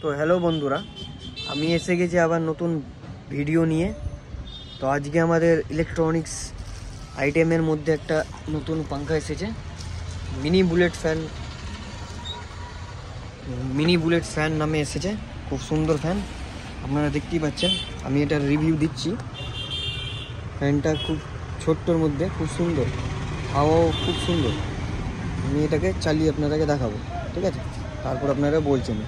তো হ্যালো বন্ধুরা, আমি এসে গেছি আবার নতুন ভিডিও নিয়ে। তো আজকে আমাদের ইলেকট্রনিক্স আইটেমের মধ্যে একটা নতুন পাঙ্খা এসেছে, মিনি বুলেট ফ্যান নামে এসেছে। খুব সুন্দর ফ্যান, আপনারা দেখতেই পাচ্ছেন। আমি এটার রিভিউ দিচ্ছি। ফ্যানটা খুব ছোট্টর মধ্যে খুব সুন্দর, হাওয়াও খুব সুন্দর। আমি এটাকে চালিয়ে আপনাদেরকে দেখাবো, ঠিক আছে? তারপর আপনারা বলছেন।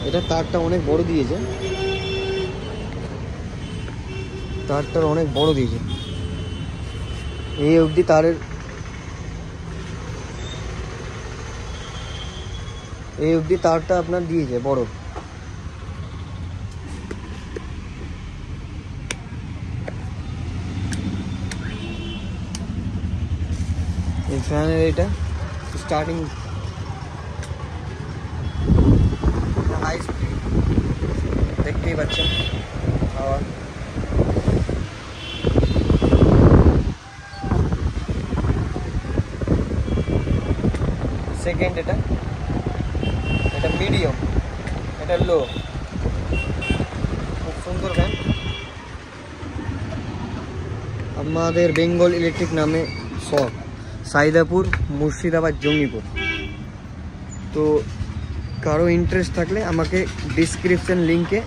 এটা তারটা অনেক বড় দিয়েছে, তারটা অনেক বড় দিয়েছে। এই অবধি তারটা আপনার দিয়েছে বড়। এই ফ্যানের এটা স্টার্টিং হাই স্পিড, দেখতেই পাচ্ছেন হাওয়া। সেকেন্ড এটা মিডিয়াম, এটা লো। খুব সুন্দর ফ্যান। আমাদের বেঙ্গল ইলেকট্রিক নামে শপ, সাইদাপুর, মুর্শিদাবাদ, জঙ্গিপুর। তো কারো ইন্টারেস্ট থাকলে আমাকে ডিসক্রিপশন লিঙ্কে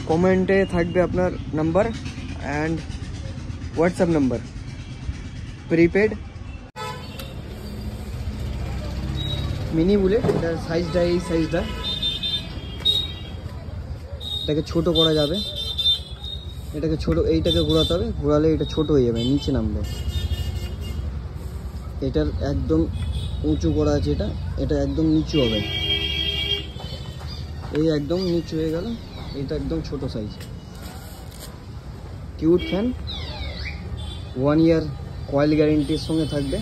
কমেন্টে থাকবে আপনার number and WhatsApp number. Prepaid mini bullet, এটার সাইজটা এই সাইজটা। এটাকে ছোট করা যাবে, এইটাকে ঘোরাতে হবে, ঘোরালে এটা ছোট হয়ে যাবে, নিচে নামবে। এটার একদম উঁচু করা আছে, এটা একদম নিচু হবে। এই একদম নিচু হয়ে গেল, এটা একদম ছোট সাইজ। কিউট ফ্যান, 1 ইয়ার কয়েল গ্যারেন্টির সঙ্গে থাকবে।